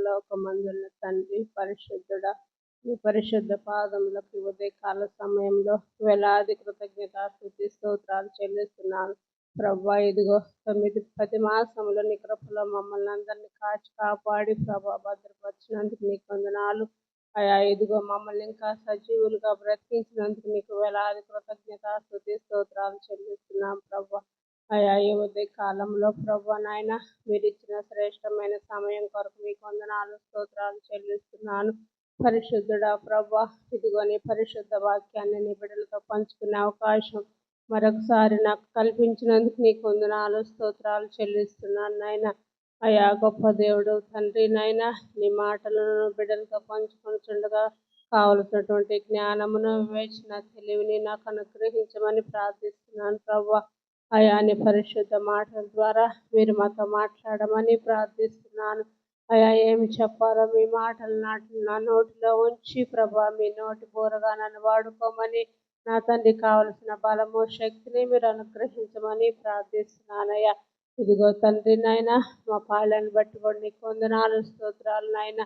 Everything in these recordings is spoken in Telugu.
పరలోకమందున్న తండ్రి పరిశుద్ధుడా, మీ పరిశుద్ధ పాదములకు ఈ ఉదయకాల సమయంలో వేలాది కృతజ్ఞతాస్తుతి స్తోత్రాలు చెల్లిస్తున్నాను. ప్రభా, ఇదిగో 9-10 మాసములు నీ కృపలో మమ్మల్ని అందరినీ కాచి కాపాడి ప్రభా భద్రపరిచినందుకు నీకు వందనాలు అయా. ఇదిగో మమ్మల్ని ఇంకా సజీవులుగా బ్రతికించినందుకు నీకు వేలాది కృతజ్ఞతాస్తుతి స్తోత్రాలు చెల్లిస్తున్నాం ప్రభా. అయా, ఈ ఉదయ కాలంలో ప్రభా నాయన మీరు ఇచ్చిన శ్రేష్టమైన సమయం కొరకు మీకు వందనాలు స్తోత్రాలు చెల్లిస్తున్నాను. పరిశుద్ధుడా ప్రభా, ఇదిగో నీ పరిశుద్ధ వాక్యాన్ని నీ బిడ్డలతో పంచుకునే అవకాశం మరొకసారి నాకు కల్పించినందుకు నీకు వందనాలు స్తోత్రాలు చెల్లిస్తున్నాను నాయన. అయా గొప్ప దేవుడు తండ్రి నాయన, నీ మాటలను బిడ్డలతో పంచుకొనిచుండగా కావలసినటువంటి జ్ఞానమును, వివేచన, తెలివిని నాకు అనుగ్రహించమని ప్రార్థిస్తున్నాను ప్రభా. అయా నీ పరిశుద్ధ మాటల ద్వారా మీరు మాతో మాట్లాడమని ప్రార్థిస్తున్నాను. అయా ఏమి చెప్పాలో మీ మాటలు నా నోటిలో ఉంచి ప్రభా మీ నోటి బోరగా నన్ను వాడుకోమని నా తండ్రి కావలసిన బలము శక్తిని మీరు అనుగ్రహించమని ప్రార్థిస్తున్నానయ్యా. ఇదిగో తండ్రి నాయన, మా పాళ్ళని బట్టి కూడా నీకు వందనాలు స్తోత్రాలు నాయన.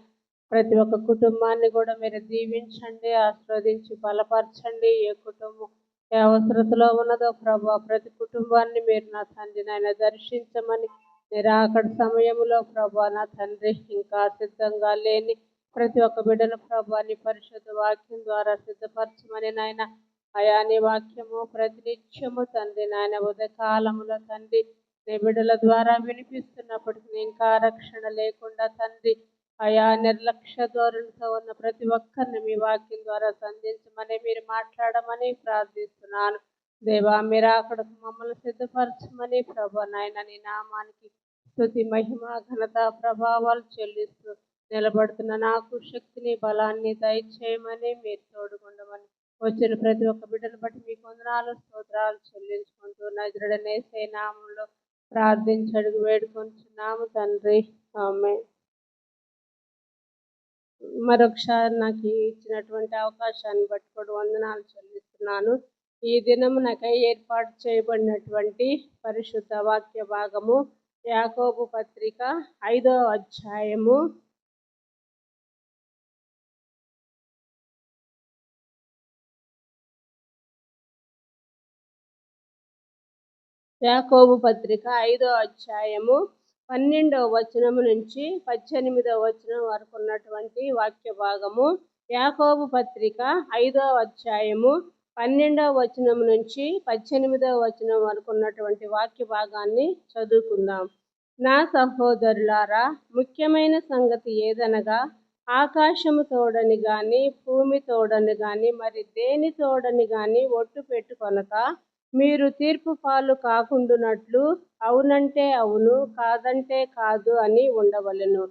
ప్రతి ఒక్క కుటుంబాన్ని కూడా మీరు దీవించండి, ఆస్వాదించి బలపరచండి. ఏ కుటుంబం ఏ అవసరతలో ఉన్నదో ప్రభా ప్రతి కుటుంబాన్ని మీరు నా తండ్రి నాయన దర్శించమని, నిరాకడ సమయంలో ప్రభా నా తండ్రి ఇంకా సిద్ధంగా లేని ప్రతి ఒక్క బిడ్డను ప్రభా నీ పరిశుద్ధ వాక్యం ద్వారా సిద్ధపరచమని నాయన. అయా నీ వాక్యము ప్రతినిత్యము తండ్రి నాయన ఉదయకాలములో తండ్రి నీ బిడ్డల ద్వారా వినిపిస్తున్నప్పటికీ ఇంకా రక్షణ లేకుండా తండ్రి అయా నిర్లక్ష్య ధోరణితో ఉన్న ప్రతి ఒక్కరిని మీ వాక్యం ద్వారా సంధించమని మీరు మాట్లాడమని ప్రార్థిస్తున్నాను. దేవా మీరు అక్కడకు మమ్మల్ని సిద్ధపరచమని ప్రభా నాయన నీ నామానికి స్తుతి మహిమ ఘనత ప్రభావాలు చెల్లిస్తూ నిలబడుతున్న నాకు శక్తిని బలాన్ని దయచేయమని మీరు తోడుకొండమని వచ్చిన ప్రతి ఒక్క బిడ్డను బట్టి మీకు వందనాలు స్తోత్రాలు చెల్లించుకుంటూ నజరుడనే నామంలో ప్రార్థించి అడుగు వేడుకొంచున్నాము తండ్రి, ఆమేన్. మరొకసారి నాకు ఇచ్చినటువంటి అవకాశాన్ని బట్టి కూడా వందనాలు చెల్లిస్తున్నాను. ఈ దినము నాకై ఏర్పాటు చేయబడినటువంటి పరిశుద్ధ వాక్య భాగము యాకోబు పత్రిక 5వ అధ్యాయము యాకోబు పత్రిక 5వ అధ్యాయము 12వ వచనము నుంచి 18వ వచనం వరకు ఉన్నటువంటి వాక్య భాగము. యాకోబు పత్రిక 5వ అధ్యాయము 12వ వచనం నుంచి 18వ వచనం వరకు ఉన్నటువంటి వాక్య భాగాన్ని చదువుకుందాం. నా సహోదరులారా, ముఖ్యమైన సంగతి ఏదనగా ఆకాశము తోడని గాని భూమి తోడని గాని మరి దేని తోడని గాని ఒట్టు పెట్టుకొనక మీరు తీర్పు పాలు కాకుండునట్లు అవునంటే అవును, కాదంటే కాదు అని ఉండవలెను.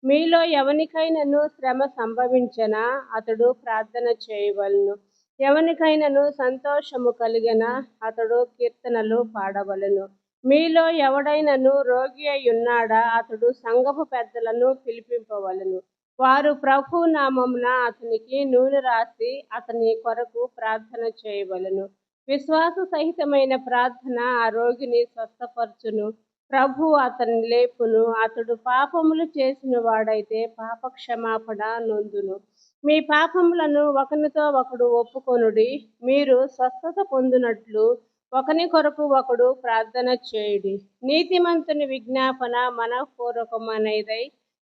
మీలో ఎవనికైనాను శ్రమ సంభవించనా అతడు ప్రార్థన చేయవలెను. ఎవనికైనాను సంతోషము కలిగిన అతడు కీర్తనలు పాడవలెను. మీలో ఎవడైనాను రోగి అయి ఉన్నాడా అతడు సంఘపు పెద్దలను పిలిపింపవలెను. వారు ప్రభు నామమున అతనికి నూనె రాసి అతని కొరకు ప్రార్థన చేయవలెను. విశ్వాస సహితమైన ప్రార్థన ఆ రోగిని స్వస్థపరచును. ప్రభు అతన్ని లేపును. అతడు పాపములు చేసిన వాడైతే పాప క్షమాపణ నొందును. మీ పాపములను ఒకనితో ఒకడు ఒప్పుకొనుడి. మీరు స్వస్థత పొందినట్లు ఒకని కొరకు ఒకడు ప్రార్థన చేయుడి. నీతిమంతుని విజ్ఞాపన మనఃపూర్వకమైనదై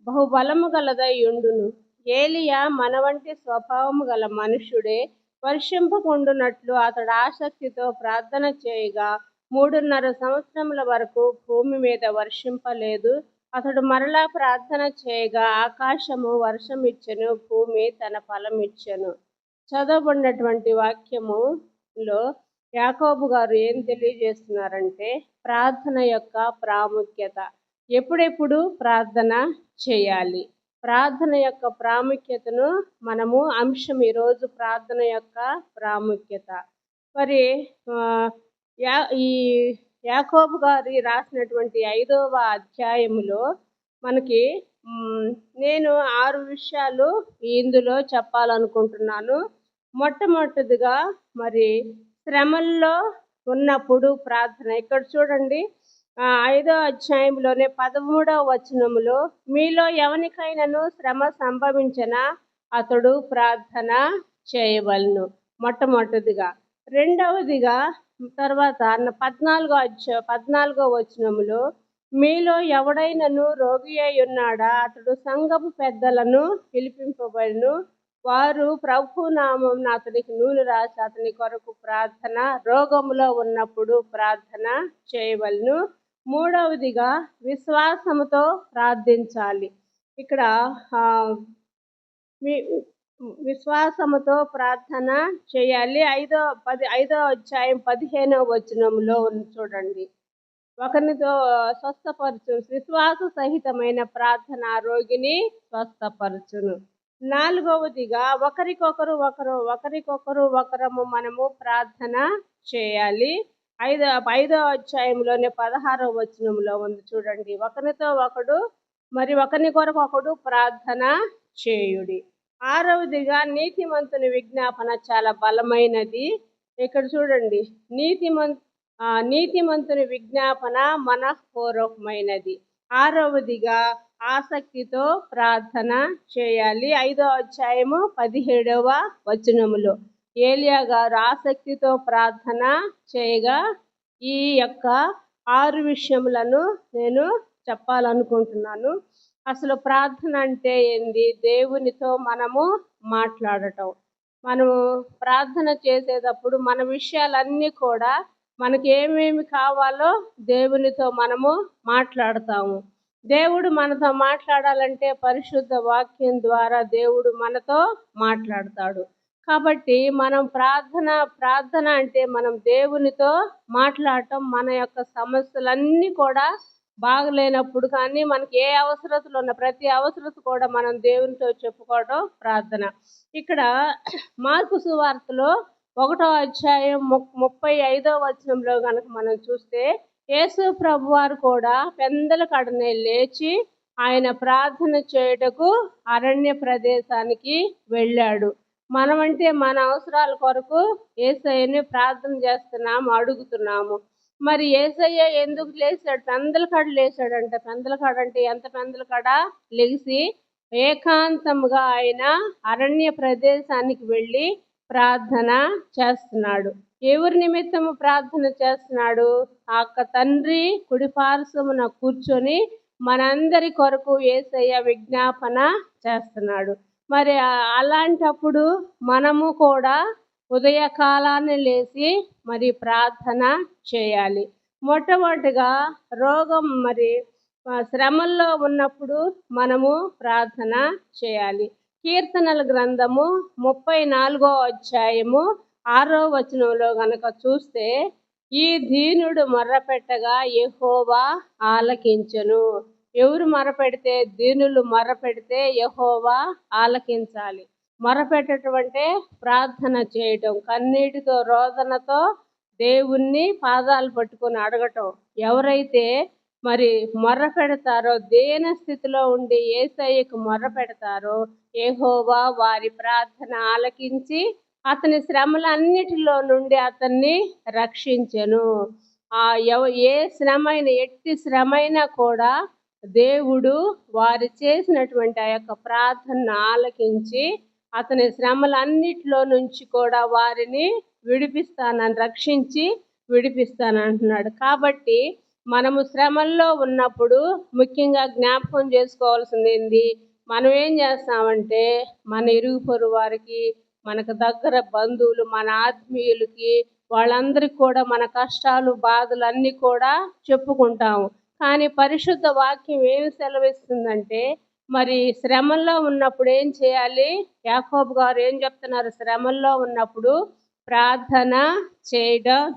బహుబలము గలదై ఉండును. ఏలియా మన వంటి స్వభావము గల మనుష్యుడే. వర్షింపకుండునట్లు అతడు ఆసక్తితో ప్రార్థన చేయగా 3.5 సంవత్సరముల వరకు భూమి మీద వర్షింపలేదు. అతడు మరలా ప్రార్థన చేయగా ఆకాశము వర్షం ఇచ్చెను, భూమి తన ఫలం ఇచ్చెను. చదవబడినటువంటి వాక్యములో యాకోబు గారు ఏం తెలియజేస్తున్నారంటే ప్రార్థన యొక్క ప్రాముఖ్యత. ఎప్పుడెప్పుడు ప్రార్థన చేయాలి, ప్రార్థన యొక్క ప్రాముఖ్యతను మనము అంశం ఈరోజు ప్రార్థన యొక్క ప్రాముఖ్యత. మరి ఈ యాకోబు గారు రాసినటువంటి 5వ అధ్యాయములో మనకి నేను 6 విషయాలు ఇందులో చెప్పాలనుకుంటున్నాను. మొట్టమొదటిదిగా మరి శ్రమల్లో ఉన్నప్పుడు ప్రార్థన. ఇక్కడ చూడండి, ఐదో అధ్యాయంలోనే 13వ వచనములో, మీలో ఎవనికైనాను శ్రమ సంభవించినా అతడు ప్రార్థన చేయవలెను. మొట్టమొదటిదిగా. రెండవదిగా తర్వాత 14వ వచనములో, మీలో ఎవడైనను రోగి అయి ఉన్నాడా అతడు సంఘపు పెద్దలను పిలిపింపబడును. వారు ప్రభు నామమున అతనికి నూనె రాసి అతని కొరకు ప్రార్థన, రోగములో ఉన్నప్పుడు ప్రార్థన చేయవలెను. మూడవదిగా విశ్వాసముతో ప్రార్థించాలి. ఇక్కడ విశ్వాసముతో ప్రార్థన చేయాలి. 5వ అధ్యాయం 15వ వచనంలో చూడండి. ఒకరినితో స్వస్థపరచును, విశ్వాస సహితమైన ప్రార్థన రోగిని స్వస్థపరచును. నాలుగవదిగా ఒకరికొకరు మనము ప్రార్థన చేయాలి. 5వ అధ్యాయంలోనే 16వ వచనంలో ఉంది చూడండి. ఒకరిని కొరకు ఒకడు ప్రార్థన చేయుడి. ఆరవదిగా నీతిమంతుని విజ్ఞాపన చాలా బలమైనది. ఇక్కడ చూడండి, నీతిమంతుని విజ్ఞాపన మనఃపూర్వకమైనది. ఆరవదిగా ఆసక్తితో ప్రార్థన చేయాలి. 5వ అధ్యాయము 17వ వచనములో ఏలియా గారు ఆసక్తితో ప్రార్థన చేయగా ఈ యొక్క 6 విషయములను నేను చెప్పాలనుకుంటున్నాను. అసలు ప్రార్థన అంటే ఏంది? దేవునితో మనము మాట్లాడటం. మనము ప్రార్థన చేసేటప్పుడు మన విషయాలన్నీ కూడా మనకి ఏమేమి కావాలో దేవునితో మనము మాట్లాడతాము. దేవుడు మనతో మాట్లాడాలంటే పరిశుద్ధ వాక్యం ద్వారా దేవుడు మనతో మాట్లాడతాడు. కాబట్టి మనం ప్రార్థన అంటే మనం దేవునితో మాట్లాడటం. మన యొక్క సమస్యలన్నీ కూడా బాగలేనప్పుడు కానీ మనకి ఏ అవసరతలు ఉన్న ప్రతి అవసరత కూడా మనం దేవునితో చెప్పుకోవడం ప్రార్థన. ఇక్కడ మార్కు సువార్తలో 1వ అధ్యాయం 35వ వచనంలో కనుక మనం చూస్తే, యేసు ప్రభువారు కూడా పెందల కడనే లేచి ఆయన ప్రార్థన చేయుటకు అరణ్య ప్రదేశానికి వెళ్ళాడు. మనమంటే మన అవసరాల కొరకు యేసయ్యని ప్రార్థన చేస్తున్నాము, అడుగుతున్నాము. మరి యేసయ్య ఎందుకు లేచాడు? పెందలకడ లేచాడంట. పెందలకడ అంటే ఎంత పెందలకడ? లెగిసి ఏకాంతముగా ఆయన అరణ్య ప్రదేశానికి వెళ్ళి ప్రార్థన చేస్తున్నాడు. ఎవరి నిమిత్తము ప్రార్థన చేస్తున్నాడు? ఆ తండ్రి కుడి పార్శ్వమున కూర్చొని మనందరి కొరకు యేసయ్య విజ్ఞాపన చేస్తున్నాడు. మరి అలాంటప్పుడు మనము కూడా ఉదయకాలాన్ని లేచి మరి ప్రార్థన చేయాలి. మొట్టమొదటిగా శ్రమల్లో ఉన్నప్పుడు మనము ప్రార్థన చేయాలి. కీర్తనల గ్రంథము 34వ అధ్యాయము 6వ వచనంలో గనక చూస్తే, ఈ దీనుడు మొర్రపెట్టగా యెహోవా ఆలకించెను. ఎవరు మొరపెడితే? దీనులు మొరపెడితే యెహోవా ఆలకించాలి. మొరపెట్టడం అంటే ప్రార్థన చేయటం, కన్నీటితో రోదనతో దేవుణ్ణి పాదాలు పట్టుకొని అడగటం. ఎవరైతే మరి మొర్ర పెడతారో, దేన స్థితిలో ఉండి యేసయ్యకు మొర్ర పెడతారో యెహోవా వారి ప్రార్థన ఆలకించి అతని శ్రమలన్నిటిలో నుండి అతన్ని రక్షించెను. ఏ ఎట్టి శ్రమైనా కూడా దేవుడు వారు చేసినటువంటి ఆ యొక్క ప్రార్థనను ఆలకించి అతని శ్రమలన్నిటిలో నుంచి కూడా వారిని రక్షించి విడిపిస్తానంటున్నాడు. కాబట్టి మనము శ్రమల్లో ఉన్నప్పుడు ముఖ్యంగా జ్ఞాపకం చేసుకోవాల్సింది ఏంది? మనం ఏం చేస్తామంటే మన ఇరుగు పొరుగు వారికి, మనకు దగ్గర బంధువులు, మన ఆత్మీయులకి, వాళ్ళందరికీ కూడా మన కష్టాలు బాధలు అన్నీ కూడా చెప్పుకుంటాము. కానీ పరిశుద్ధ వాక్యం ఏమి సెలవిస్తుందంటే, మరి శ్రమల్లో ఉన్నప్పుడు ఏం చేయాలి? యాకోబు గారు ఏం చెప్తున్నారు? శ్రమల్లో ఉన్నప్పుడు ప్రార్థన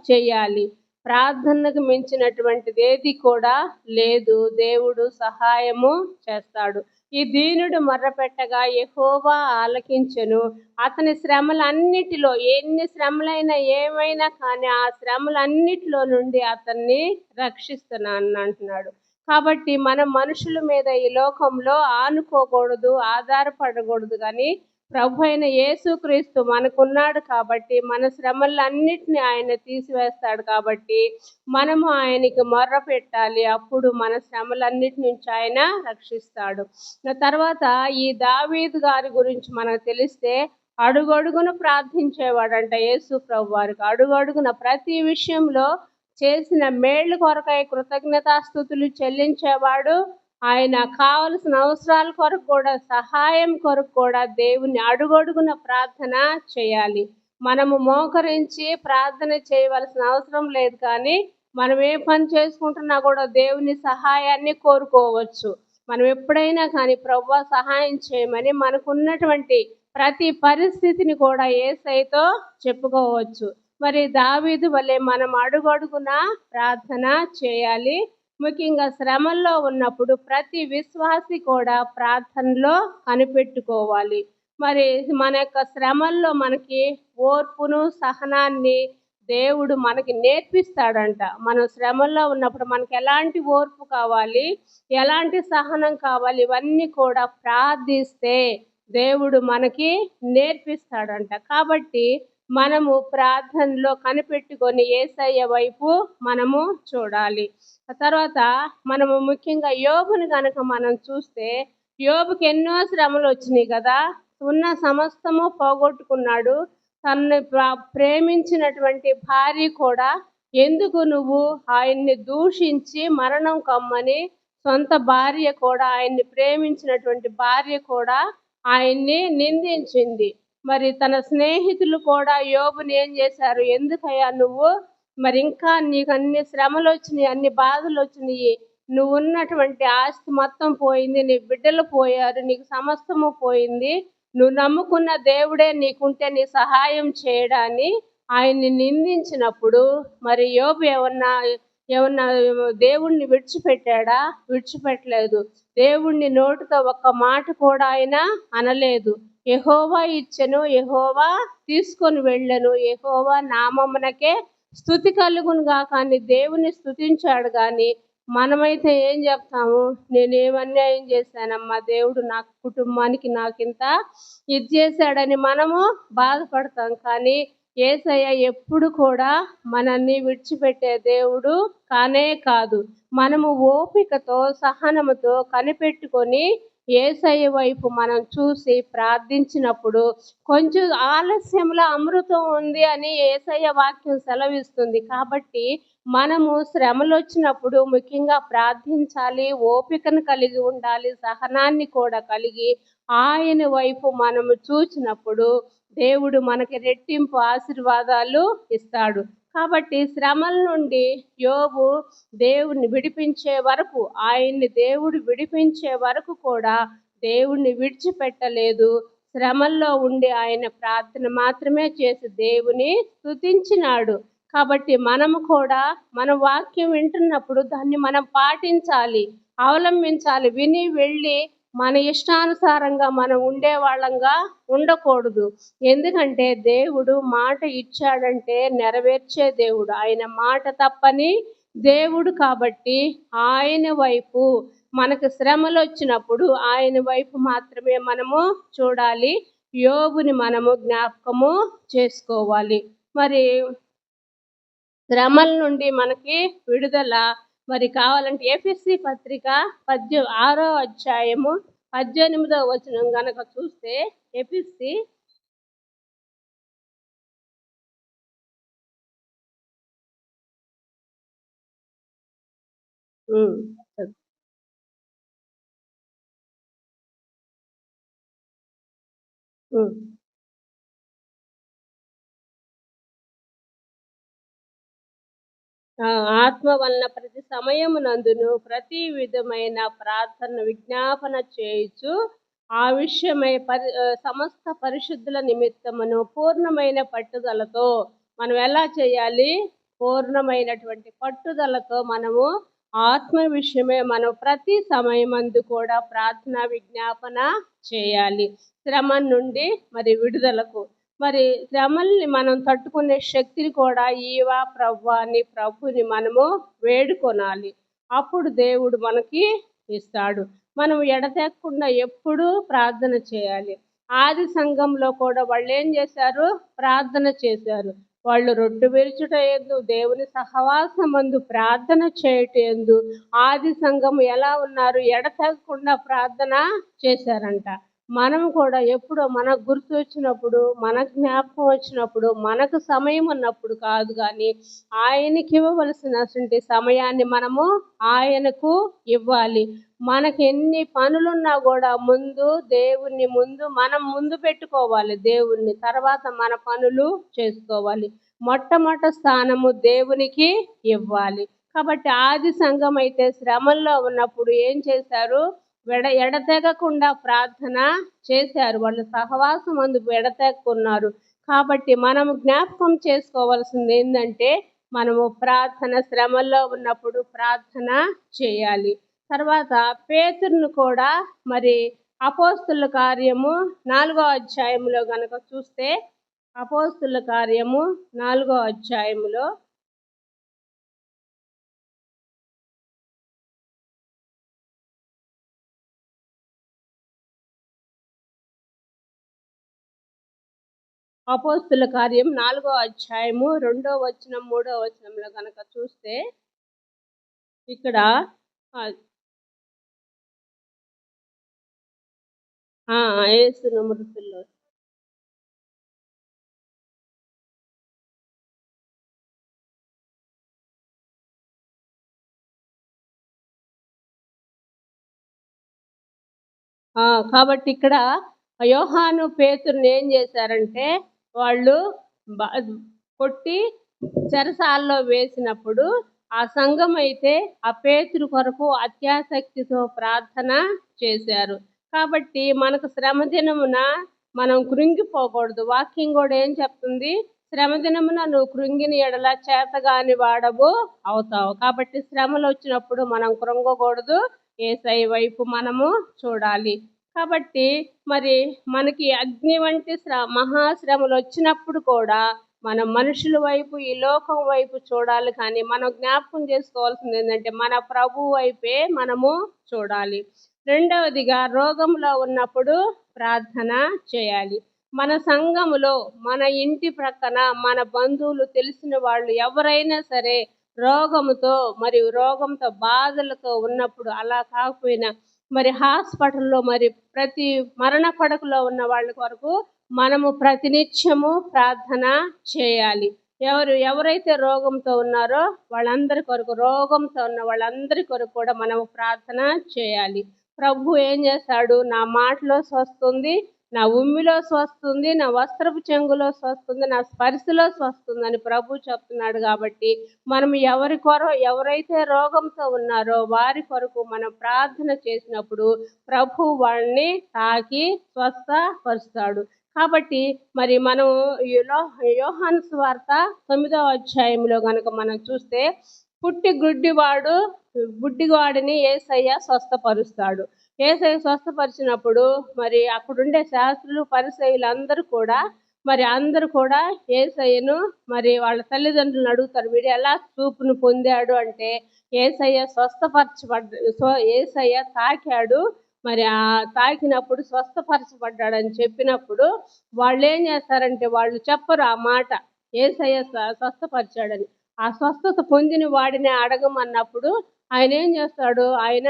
చేయాలి. ప్రార్థనకు మించినటువంటిది ఏది కూడా లేదు. దేవుడు సహాయము చేస్తాడు. ఈ దీనుడు మొర్రపెట్టగా యెహోవా ఆలకించెను. అతని శ్రమలన్నిటిలో, ఎన్ని శ్రమలైనా ఏమైనా కానీ ఆ శ్రమలన్నిటిలో నుండి అతన్ని రక్షిస్తున్నాను అంటున్నాడు. కాబట్టి మనం మనుషుల మీద ఈ లోకంలో ఆనుకోకూడదు, ఆధారపడకూడదు. కానీ ప్రభు అయిన యేసుక్రీస్తు మనకున్నాడు కాబట్టి మన శ్రమలన్నిటిని ఆయన తీసివేస్తాడు కాబట్టి మనము ఆయనకి మొర్ర పెట్టాలి. అప్పుడు మన శ్రమలన్నిటి నుంచి ఆయన రక్షిస్తాడు. తర్వాత ఈ దావీదు గారి గురించి మనకు తెలిస్తే అడుగడుగున ప్రార్థించేవాడంట యేసు ప్రభు వారికి. అడుగడుగున ప్రతి విషయంలో చేసిన మేళ్ళు కొరకై కృతజ్ఞతాస్తుతులు చెల్లించేవాడు. ఆయన కావలసిన అవసరాల కొరకు కూడా, సహాయం కొరకు కూడా దేవుని అడుగడుగున ప్రార్థన చేయాలి. మనము మోకరించి ప్రార్థన చేయవలసిన అవసరం లేదు, కానీ మనం ఏ పని చేసుకుంటున్నా కూడా దేవుని సహాయాన్ని కోరుకోవచ్చు. మనం ఎప్పుడైనా కానీ ప్రభువా సహాయం చేయమని మనకున్నటువంటి ప్రతి పరిస్థితిని కూడా యేసయ్యతో చెప్పుకోవచ్చు. మరి దావీదు వలె మనం అడుగడుగున ప్రార్థన చేయాలి. ముఖ్యంగా శ్రమల్లో ఉన్నప్పుడు ప్రతి విశ్వాసి కూడా ప్రార్థనలో కనిపెట్టుకోవాలి. మరి మన యొక్క శ్రమల్లో మనకి ఓర్పును సహనాన్ని దేవుడు మనకి నేర్పిస్తాడంట. మనం శ్రమల్లో ఉన్నప్పుడు మనకి ఎలాంటి ఓర్పు కావాలి, ఎలాంటి సహనం కావాలి, ఇవన్నీ కూడా ప్రార్థిస్తే దేవుడు మనకి నేర్పిస్తాడంట. కాబట్టి మనము ప్రార్థనలో కనిపెట్టుకొని యేసయ్య వైపు మనము చూడాలి. తర్వాత మనము ముఖ్యంగా యోబుని కనుక మనం చూస్తే, యోబుకి ఎన్నో శ్రమలు వచ్చినాయి కదా. ఉన్న సమస్తము పోగొట్టుకున్నాడు. తనని ప్రేమించినటువంటి భార్య కూడా ఎందుకు నువ్వు ఆయన్ని దూషించి మరణం కమ్మని, సొంత భార్య కూడా, ఆయన్ని ప్రేమించినటువంటి భార్య కూడా ఆయన్ని నిందించింది. మరి తన స్నేహితులు కూడా యోబుని ఏం చేశారు, ఎందుకయ్యా నువ్వు మరి ఇంకా నీకు అన్ని శ్రమలు వచ్చినాయి, అన్ని బాధలు వచ్చినాయి, నువ్వు ఉన్నటువంటి ఆస్తి మొత్తం పోయింది, నీ బిడ్డలు పోయారు, నీకు సమస్తము పోయింది, నువ్వు నమ్ముకున్న దేవుడే నీకుంటే నీ సహాయం చేయడాన్ని ఆయన్ని నిందించినప్పుడు మరి యోబు ఏమన్నా దేవుణ్ణి విడిచిపెట్టాడా? విడిచిపెట్టలేదు. దేవుణ్ణి నోటితో ఒక్క మాట కూడా ఆయన అనలేదు. యెహోవా ఇచ్చెను, యెహోవా తీసుకొని వెళ్ళను, యెహోవా నామమునకే స్తుతి కలుగును గాక అని దేవుని స్తుతించాడు. కానీ మనమైతే ఏం చెప్తాము, నేనేం అన్యాయం చేశానమ్మా, దేవుడు నా కుటుంబానికి నాకింత ఇది చేశాడని మనము బాధపడతాం. కానీ యేసయ్య ఎప్పుడు కూడా మనల్ని విడిచిపెట్టే దేవుడు కానే కాదు. మనము ఓపికతో సహనముతో కనిపెట్టుకొని యేసయ్య వైపు మనం చూసి ప్రార్థించినప్పుడు కొంచెం ఆలస్యంలో అమృతం ఉంది అని యేసయ్య వాక్యం సెలవిస్తుంది. కాబట్టి మనము శ్రమలు వచ్చినప్పుడు ముఖ్యంగా ప్రార్థించాలి, ఓపికను కలిగి ఉండాలి, సహనాన్ని కూడా కలిగి ఆయన వైపు మనము చూచినప్పుడు దేవుడు మనకి రెట్టింపు ఆశీర్వాదాలు ఇస్తాడు. కాబట్టి శ్రమల నుండి యోబు దేవుణ్ణి విడిపించే వరకు, ఆయన్ని దేవుడు విడిపించే వరకు కూడా దేవుణ్ణి విడిచిపెట్టలేదు. శ్రమల్లో ఉండి ఆయన ప్రార్థన మాత్రమే చేసి దేవుని స్తుతించినాడు. కాబట్టి మనము కూడా మన వాక్యం వింటున్నప్పుడు దాన్ని మనం పాటించాలి, అవలంబించాలి. విని వెళ్ళి మన ఇష్టానుసారంగా మనం ఉండే వాళ్ళంగా ఉండకూడదు. ఎందుకంటే దేవుడు మాట ఇచ్చాడంటే నెరవేర్చే దేవుడు, ఆయన మాట తప్పని దేవుడు. కాబట్టి ఆయన వైపు మనకు శ్రమలు వచ్చినప్పుడు ఆయన వైపు మాత్రమే మనము చూడాలి. యోబుని మనము జ్ఞాపకము చేసుకోవాలి. మరి శ్రమల నుండి మనకి విడుదల మరి కావాలంటే ఎఫెసీ పత్రిక 6వ అధ్యాయము 18వ వచనం గనక చూస్తే, ఎఫెసీ ఆత్మ వలన ప్రతి సమయమునందును ప్రతి విధమైన ప్రార్థన విజ్ఞాపన చేయుచు ఆ విషయమై సమస్త పరిశుద్ధుల నిమిత్తమును పూర్ణమైన పట్టుదలతో మనం ఎలా చేయాలి, పూర్ణమైనటువంటి పట్టుదలతో మనము ఆత్మ విషయమే మనం ప్రతి సమయమందు కూడా ప్రార్థన విజ్ఞాపన చేయాలి. శ్రమ నుండి మరి విడుదలకు, మరి శ్రమల్ని మనం తట్టుకునే శక్తిని కూడా ఈవా ప్రభువా అని ప్రభుని మనము వేడుకొనాలి. అప్పుడు దేవుడు మనకి ఇస్తాడు. మనం ఎడతెగకుండా ఎప్పుడూ ప్రార్థన చేయాలి. ఆది సంఘంలో కూడా వాళ్ళేం చేశారు? ప్రార్థన చేశారు. వాళ్ళు రొట్టె విరుచుట యందు, దేవుని సహవాసమందు, ప్రార్థన చేయుట యందు ఆది సంఘం ఎలా ఉన్నారు? ఎడతెగకుండా ప్రార్థన చేశారంట. మనం కూడా ఎప్పుడో మనకు గుర్తొచ్చినప్పుడు, మన జ్ఞాపకం వచ్చినప్పుడు, మనకు సమయం ఉన్నప్పుడు కాదు గానీ, ఆయనకి ఇవ్వవలసినటువంటి సమయాన్ని మనము ఆయనకు ఇవ్వాలి. మనకెన్ని పనులున్నా గూడా ముందు దేవుని ముందు మనం ముందు పెట్టుకోవాలి దేవుణ్ణి. తర్వాత మన పనులు చేసుకోవాలి. మొట్టమొదటి స్థానము దేవునికి ఇవ్వాలి. కాబట్టి ఆది సంఘం అయితే శ్రమల్లో ఉన్నప్పుడు ఏం చేశారు? ఎడతెగకుండా ప్రార్థన చేశారు. వాళ్ళు సహవాసం అందుకు ఎడతెగకున్నారు. కాబట్టి మనం జ్ఞాపకం చేసుకోవాల్సింది ఏంటంటే, మనము ప్రార్థన శ్రమల్లో ఉన్నప్పుడు ప్రార్థన చేయాలి. తర్వాత పేతురును కూడా మరి అపోస్తుల కార్యము 4వ అధ్యాయంలో గనక చూస్తే, అపోస్తుల కార్యము 4వ అధ్యాయములో అపోస్తుల కార్యం 4వ అధ్యాయము 2వ వచనం 3వ వచనంలో గనక చూస్తే ఇక్కడ యేసును మృతుల్లో కాబట్టి ఇక్కడ యోహాను పేతురుని ఏం చేశారంటే వాళ్ళు కొట్టి చెరసాల్లో వేసినప్పుడు ఆ సంఘం అయితే ఆ పేతురు కొరకు అత్యాసక్తితో ప్రార్థన చేశారు. కాబట్టి మనకు శ్రమ దినమున మనం కృంగిపోకూడదు. వాక్యం కూడా ఏం చెప్తుంది? శ్రమ దినమున నువ్వు కృంగిని ఎడల చేతగాని వాడవు అవుతావు. కాబట్టి శ్రమలు వచ్చినప్పుడు మనం కృంగకూడదు. యేసయ్య వైపు మనము చూడాలి. కాబట్టి మరి మనకి అగ్ని వంటి మహాశ్రమలు వచ్చినప్పుడు కూడా మనం మనుషుల వైపు, ఈ లోకం వైపు చూడాలి. కానీ మనం జ్ఞాపకం చేసుకోవాల్సింది ఏంటంటే, మన ప్రభు వైపే మనము చూడాలి. రెండవదిగా రోగంలో ఉన్నప్పుడు ప్రార్థన చేయాలి. మన సంఘములో, మన ఇంటి ప్రక్కన, మన బంధువులు, తెలిసిన వాళ్ళు ఎవరైనా సరే రోగముతో మరియు రోగంతో బాధలతో ఉన్నప్పుడు, అలా కాకపోయినా మరి హాస్పిటల్లో మరి ప్రతి మరణ పడకలో ఉన్న వాళ్ళ కొరకు మనము ప్రతినిత్యము ప్రార్థన చేయాలి. ఎవరైతే రోగంతో ఉన్నారో వాళ్ళందరి కొరకు, రోగంతో ఉన్న వాళ్ళందరి కొరకు కూడా మనము ప్రార్థన చేయాలి. ప్రభు ఏం చేస్తాడు? నా మాటలో స్వస్తుంది, నా ఉమ్మిలో స్వస్తుంది, నా వస్త్రపు చెంగులో స్వస్తుంది, నా స్పర్శలో స్వస్తుంది అని ప్రభు చెప్తున్నాడు. కాబట్టి మనం ఎవరైతే రోగంతో ఉన్నారో వారి కొరకు మనం ప్రార్థన చేసినప్పుడు ప్రభు వాళ్ళని తాకి స్వస్థపరుస్తాడు. కాబట్టి మరి మనం యోహాను సువార్త 9వ అధ్యాయంలో కనుక మనం చూస్తే, గుడ్డివాడిని యేసయ్య స్వస్థపరుస్తాడు. యేసయ్య స్వస్థపరిచినప్పుడు మరి అక్కడుండే శాస్త్రులు, పరిసయ్యులు అందరూ కూడా యేసయ్యను మరి వాళ్ళ తల్లిదండ్రులను అడుగుతారు, వీడు ఎలా చూపును పొందాడు అంటే, యేసయ్య యేసయ్య తాకాడు, మరి ఆ తాకినప్పుడు స్వస్థపరచబడ్డాడని చెప్పినప్పుడు వాళ్ళు ఏం చేస్తారంటే, వాళ్ళు చెప్పరు ఆ మాట యేసయ్య స్వస్థపరిచాడని. ఆ స్వస్థత పొందిన వాడిని అడగమన్నప్పుడు ఆయన ఏం చేస్తాడు? ఆయన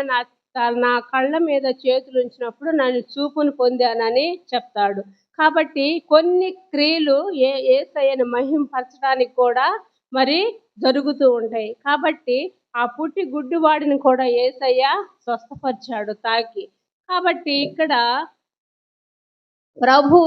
నా కళ్ళ మీద చేతులు ఉంచినప్పుడు నన్ను చూపును పొందానని చెప్తాడు. కాబట్టి కొన్ని క్రియలు యేసయ్యను మహింపరచడానికి కూడా మరి జరుగుతూ ఉంటాయి. కాబట్టి ఆ గుడ్డివాడిని కూడా యేసయ్య స్వస్థపరిచాడు తాకి. కాబట్టి ఇక్కడ ప్రభు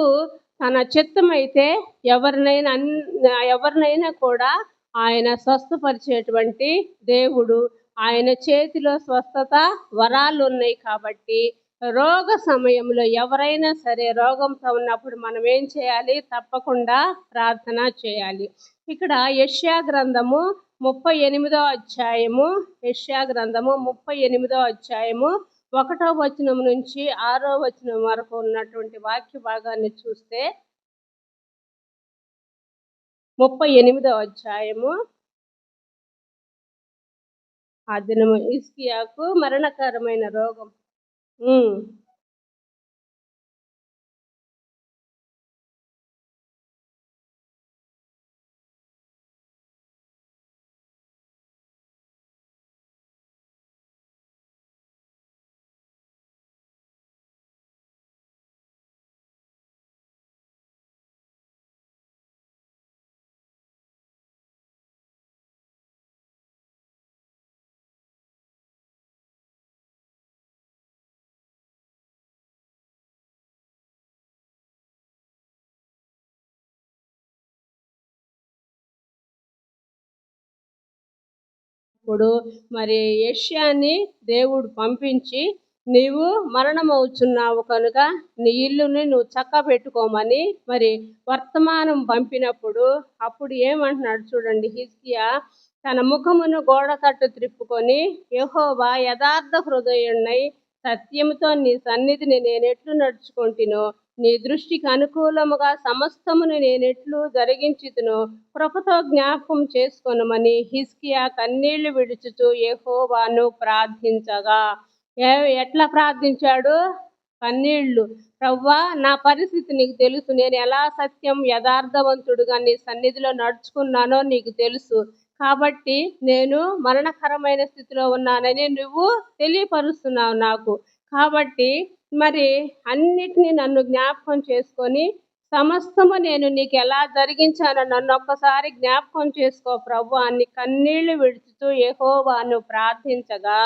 తన చిత్తమైతే ఎవరినైనా కూడా ఆయన స్వస్థపరిచేటువంటి దేవుడు. ఆయన చేతిలో స్వస్థత వరాలు ఉన్నాయి. కాబట్టి రోగ సమయంలో ఎవరైనా సరే రోగంతో ఉన్నప్పుడు మనం ఏం చేయాలి? తప్పకుండా ప్రార్థన చేయాలి. ఇక్కడ యెషయా గ్రంథము 38వ అధ్యాయము, యెషయా గ్రంథము 38వ అధ్యాయము 1వ వచనం నుంచి 6వ వచనం వరకు ఉన్నటువంటి వాక్య భాగాన్ని చూస్తే, 38వ అధ్యాయము, ఆ దినము హిజ్కియాకు మరణకరమైన రోగం ఇప్పుడు మరి యెషయాని దేవుడు పంపించి, నీవు మరణమవుచున్నావు కనుక నీ ఇల్లుని నువ్వు చక్కబెట్టుకోమని మరి వర్తమానం పంపినప్పుడు అప్పుడు ఏమంటున్నాడు చూడండి. హిజ్కియా తన ముఖమును గోడ తట్టు త్రిప్పుకొని, యెహోవా యథార్థ హృదయుణ్ణై సత్యముతో నీ సన్నిధిని నేనెట్లు నడుచుకుంటునో, నీ దృష్టికి అనుకూలముగా సమస్తమును నేనెట్లు జరిగించుతునో కృపతో జ్ఞాపకం చేసుకొనమని హిజ్కియా కన్నీళ్లు విడుచుచు యెహోవాను ప్రార్థించగా. ఎట్లా ప్రార్థించాడు? కన్నీళ్లు. ప్రవ్వా, నా పరిస్థితి నీకు తెలుసు, నేను ఎలా సత్యం యథార్థవంతుడుగా నీ సన్నిధిలో నడుచుకున్నానో నీకు తెలుసు. కాబట్టి నేను మరణకరమైన స్థితిలో ఉన్నానని నువ్వు తెలియపరుస్తున్నావు నాకు. కాబట్టి మరి అన్నిటినీ నన్ను జ్ఞాపకం చేసుకొని సమస్తము నేను నీకు ఎలా జరిగించానో నన్ను ఒక్కసారి జ్ఞాపకం చేసుకో ప్రభు అని కన్నీళ్లు విడుచుతూ యెహోవాను ప్రార్థించగా,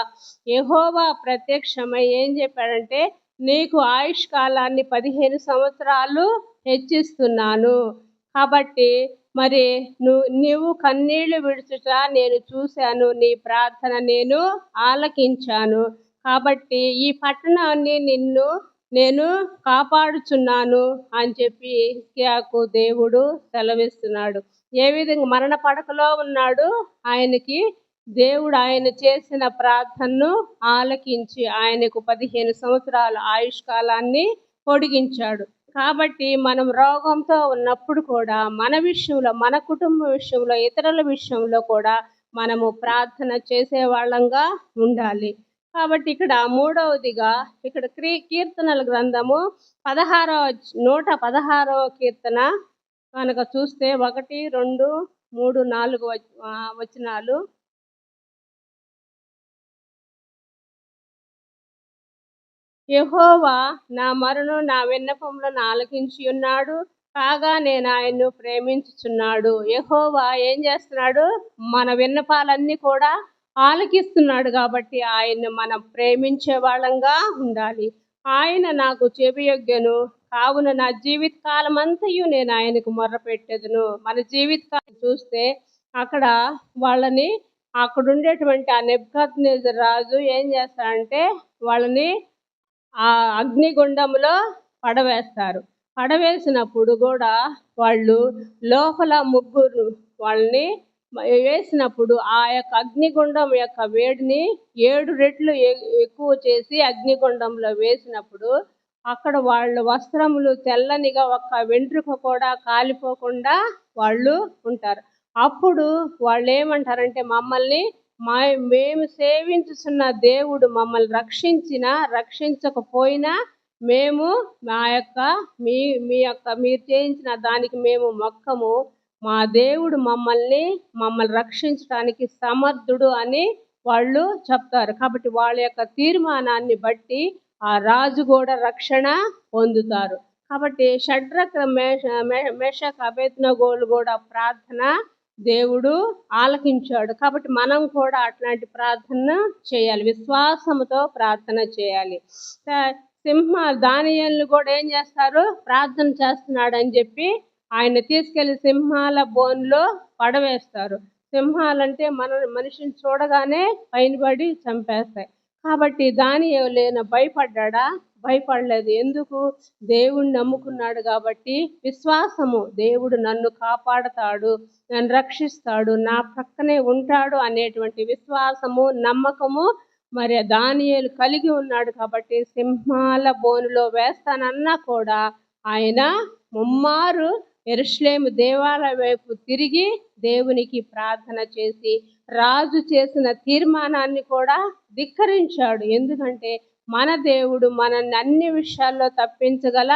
యెహోవా ప్రత్యక్షమై ఏం చెప్పాడంటే, నీకు ఆయుష్ కాలాన్ని 15 సంవత్సరాలు హెచ్చిస్తున్నాను. కాబట్టి మరి నువ్వు కన్నీళ్లు విడుచుట నేను చూశాను, నీ ప్రార్థన నేను ఆలకించాను. కాబట్టి ఈ పట్టణాన్ని నేను కాపాడుచున్నాను అని చెప్పి హిజ్కియాకు దేవుడు సెలవిస్తున్నాడు. ఏ విధంగా మరణ పడకలో ఉన్నాడు, ఆయనకి దేవుడు ఆయన చేసిన ప్రార్థనను ఆలకించి ఆయనకు 15 సంవత్సరాల ఆయుష్ కాలాన్ని పొడిగించాడు. కాబట్టి మనం రోగంతో ఉన్నప్పుడు కూడా మన విషయంలో, మన కుటుంబ విషయంలో, ఇతరుల విషయంలో కూడా మనము ప్రార్థన చేసే వాళ్ళంగా ఉండాలి. కాబట్టి ఇక్కడ మూడవదిగా ఇక్కడ కీర్తనల గ్రంథము 116వ కీర్తన కనుక చూస్తే 1, 2, 3, 4 వచనాలు. యెహోవా నా మరణు నా విన్నపములను ఆలకించి ఉన్నాడు, కాగా నేను ఆయన్ను ప్రేమించుచున్నాడు. యెహోవా ఏం చేస్తున్నాడు? మన విన్నపాలన్నీ కూడా ఆలకిస్తున్నాడు. కాబట్టి ఆయన్ని మనం ప్రేమించే వాళ్ళంగా ఉండాలి. ఆయన నాకు చెవియొగ్గెను, కావున నా జీవితకాలం అంతయు నేను ఆయనకు మొర్రపెట్టెదను. మన జీవితకాలం చూస్తే అక్కడ వాళ్ళని అక్కడ ఉండేటువంటి ఆ నెబుకద్నెజరు రాజు ఏం చేస్తాడంటే వాళ్ళని ఆ అగ్నిగుండంలో పడవేసినప్పుడు కూడా వాళ్ళు లోపల ముగ్గురు వాళ్ళని వేసినప్పుడు ఆ యొక్క అగ్నిగుండం యొక్క వేడిని 7 రెట్లు ఎక్కువ చేసి అగ్నిగుండంలో వేసినప్పుడు అక్కడ వాళ్ళ వస్త్రములు తెల్లనిగా ఒక్క వెంట్రుక కూడా కాలిపోకుండా వాళ్ళు ఉంటారు. అప్పుడు వాళ్ళు ఏమంటారంటే, మమ్మల్ని మేము సేవించుతున్న దేవుడు మమ్మల్ని రక్షించకపోయినా మేము మా యొక్క మీరు చేయించిన దానికి మేము మొక్కము, మా దేవుడు మమ్మల్ని రక్షించడానికి సమర్థుడు అని వాళ్ళు చెప్తారు. కాబట్టి వాళ్ళ యొక్క తీర్మానాన్ని బట్టి ఆ రాజు కూడా రక్షణ పొందుతారు. కాబట్టి షడ్రక్ మేషక్ అబేద్నెగోలు కూడా ప్రార్థన దేవుడు ఆలకించాడు. కాబట్టి మనం కూడా అట్లాంటి ప్రార్థన చేయాలి, విశ్వాసముతో ప్రార్థన చేయాలి. దానియేలును కూడా ఏం చేస్తారు? ప్రార్థన చేస్తున్నాడు అని చెప్పి ఆయన తీసుకెళ్లి సింహాల బోన్లో పడవేస్తారు. సింహాలంటే మనిషిని చూడగానే పైనబడి చంపేస్తాయి. కాబట్టి దానియేలు భయపడ్డా? భయపడలేదు. ఎందుకు? దేవుణ్ణి నమ్ముకున్నాడు కాబట్టి. విశ్వాసము, దేవుడు నన్ను కాపాడతాడు, నన్ను రక్షిస్తాడు, నా పక్కనే ఉంటాడు అనేటువంటి విశ్వాసము, నమ్మకము మరి దానియేలు కలిగి ఉన్నాడు. కాబట్టి సింహాల బోనులో వేస్తానన్నా కూడా ఆయన ముమ్మారు యెరూషలేము దేవాలయం వైపు తిరిగి దేవునికి ప్రార్థన చేసి రాజు చేసిన తీర్మానాన్ని కూడా ధిక్కరించాడు. ఎందుకంటే మన దేవుడు మనల్ని అన్ని విషయాల్లో తప్పించగల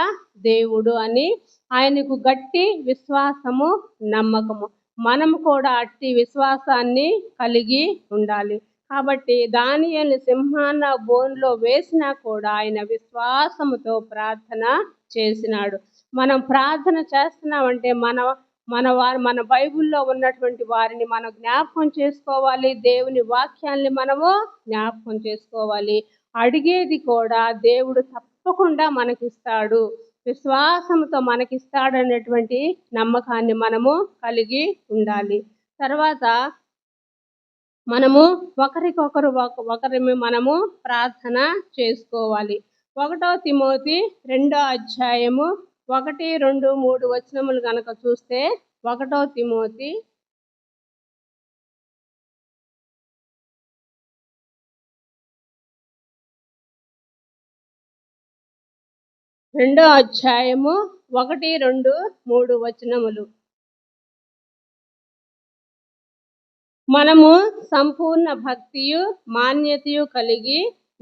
దేవుడు అని ఆయనకు గట్టి విశ్వాసము, నమ్మకము. మనము కూడా అట్టి విశ్వాసాన్ని కలిగి ఉండాలి. కాబట్టి దానియేలు సింహాన బోన్లో వేసినా కూడా ఆయన విశ్వాసముతో ప్రార్థన చేసినాడు. మనం ప్రార్థన చేస్తున్నామంటే మన బైబిల్లో ఉన్నటువంటి వారిని మనం జ్ఞాపకం చేసుకోవాలి, దేవుని వాక్యాల్ని మనము జ్ఞాపకం చేసుకోవాలి. అడిగేది కూడా దేవుడు తప్పకుండా మనకిస్తాడు, విశ్వాసంతో మనకిస్తాడనేటువంటి నమ్మకాన్ని మనము కలిగి ఉండాలి. తర్వాత మనము ఒకరికొకరు ఒకరిని మనము ప్రార్థన చేసుకోవాలి. 1 తిమోతి 2వ అధ్యాయము 1, 2, 3 వచనములు గనక చూస్తే 1 తిమోతి 2వ అధ్యాయము 1, 2, 3 వచనములు. మనము సంపూర్ణ భక్తియు మాన్యతయు కలిగి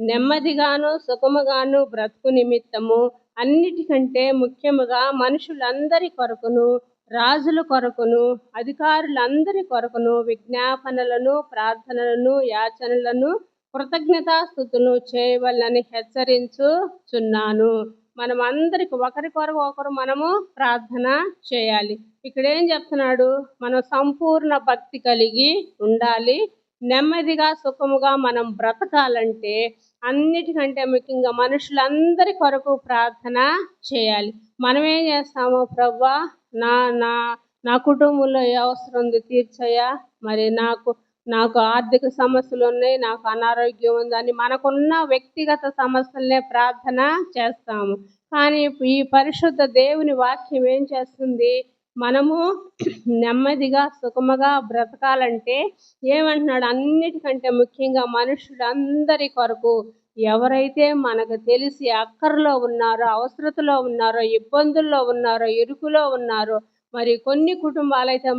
నెమ్మదిగాను సుఖముగాను బ్రతుకు నిమిత్తము అన్నిటికంటే ముఖ్యముగా మనుషులందరి కొరకును రాజుల కొరకును అధికారులందరి కొరకును విజ్ఞాపనలను ప్రార్థనలను యాచనలను కృతజ్ఞతాస్తుతులు చేయవలనని హెచ్చరించుచున్నాను. మనం అందరికి ఒకరి కొరకు ఒకరు మనము ప్రార్థన చేయాలి. ఇక్కడ ఏం చెప్తున్నాడు? మనం సంపూర్ణ భక్తి కలిగి ఉండాలి. నెమ్మదిగా సుఖముగా మనం బ్రతకాలంటే అన్నిటికంటే ముఖ్యంగా మనుషులందరి కొరకు ప్రార్థన చేయాలి. మనం ఏం చేస్తాము? ప్రభువా, నా నా నా కుటుంబంలో ఏ అవసరం ఉంది తీర్చయ్యా, మరి నాకు ఆర్థిక సమస్యలు ఉన్నాయి, నాకు అనారోగ్యం ఉందని మనకున్న వ్యక్తిగత సమస్యలనే ప్రార్థన చేస్తాము. కానీ ఈ పరిశుద్ధ దేవుని వాక్యం ఏం చేస్తుంది? మనము నెమ్మదిగా సుఖముగా బ్రతకాలంటే ఏమంటున్నాడు? అన్నిటికంటే ముఖ్యంగా మనుషులందరి కొరకు, ఎవరైతే మనకు తెలిసి అక్కరలో ఉన్నారో, అవసరతలో ఉన్నారో, ఇబ్బందుల్లో ఉన్నారో, ఇరుకులో ఉన్నారో, మరి కొన్ని కుటుంబాలైతే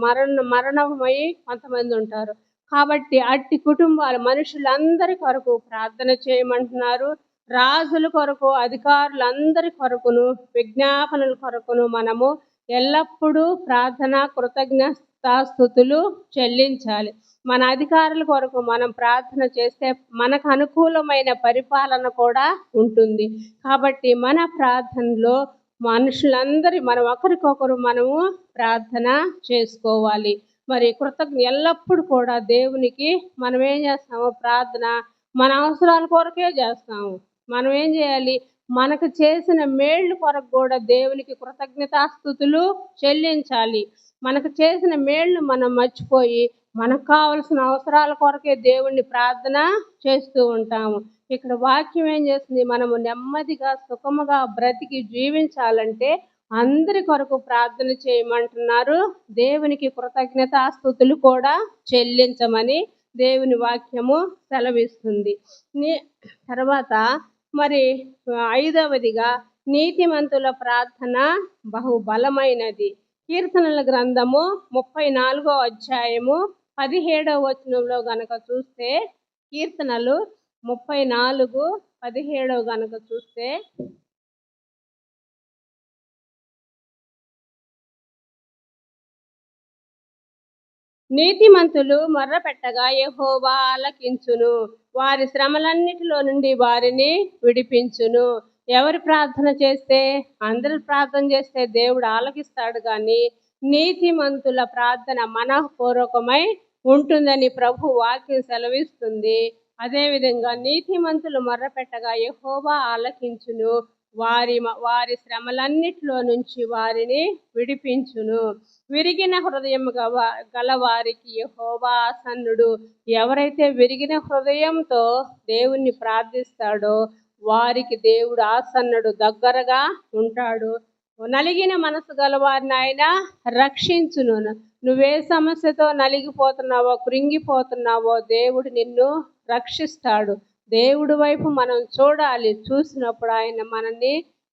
మరణమై కొంతమంది ఉంటారు. కాబట్టి అట్టి కుటుంబాలు మనుషులందరి కొరకు ప్రార్థన చేయమంటున్నారు. రాజుల కొరకు అధికారులందరి కొరకును విజ్ఞాపనల కొరకును మనము ఎల్లప్పుడూ ప్రార్థన కృతజ్ఞతాస్తుతులు చెల్లించాలి. మన అధికారుల కొరకు మనం ప్రార్థన చేస్తే మనకు అనుకూలమైన పరిపాలన కూడా ఉంటుంది. కాబట్టి మన ప్రార్థనలో మనం ఒకరికొకరు మనము ప్రార్థన చేసుకోవాలి. మరి ఎల్లప్పుడు కూడా దేవునికి మనం ఏం చేస్తాము? ప్రార్థన మన అవసరాల కొరకే చేస్తాము. మనం ఏం చేయాలి? మనకు చేసిన మేళ్ళు కొరకు కూడా దేవునికి కృతజ్ఞతాస్తుతులు చెల్లించాలి. మనకు చేసిన మేళ్ళు మనం మర్చిపోయి మనకు కావలసిన అవసరాల కొరకే దేవుణ్ణి ప్రార్థన చేస్తూ ఉంటాము. ఇక్కడ వాక్యం ఏం చేస్తుంది? మనము నెమ్మదిగా సుఖముగా బ్రతికి జీవించాలంటే అందరి కొరకు ప్రార్థన చేయమంటున్నారు. దేవునికి కృతజ్ఞతాస్తుతులు కూడా చెల్లించమని దేవుని వాక్యము సెలవిస్తుంది. తర్వాత మరి 5వదిగా నీతిమంతుల ప్రార్థన బహుబలమైనది. కీర్తనల గ్రంథము 34వ అధ్యాయము 17వ వచనంలో గనక చూస్తే, కీర్తనలు 34:17 గనక చూస్తే, నీతిమంతులు మొర్రపెట్టగా యెహోవా ఆలకించును, వారి శ్రమలన్నిటిలో నుండి వారిని విడిపించును. ఎవరు ప్రార్థన చేస్తే? అందరూ ప్రార్థన చేస్తే దేవుడు ఆలకిస్తాడు. కానీ నీతిమంతుల ప్రార్థన మనఃపూర్వకమై ఉంటుందని ప్రభు వాక్యం సెలవిస్తుంది. అదేవిధంగా నీతిమంతులు మొర్రపెట్టగా యెహోవా ఆలకించును, వారి శ్రమలన్నిటిలో నుంచి వారిని విడిపించును. విరిగిన హృదయం గలవారికి యెహోవా ఆసన్నుడు. ఎవరైతే విరిగిన హృదయంతో దేవుణ్ణి ప్రార్థిస్తాడో వారికి దేవుడు ఆసన్నుడు, దగ్గరగా ఉంటాడు. నలిగిన మనసు గలవారిని ఆయన రక్షించును. నువ్వే సమస్యతో నలిగిపోతున్నావో, కృంగిపోతున్నావో దేవుడు నిన్ను రక్షిస్తాడు. దేవుడి వైపు మనం చూడాలి. చూసినప్పుడు ఆయన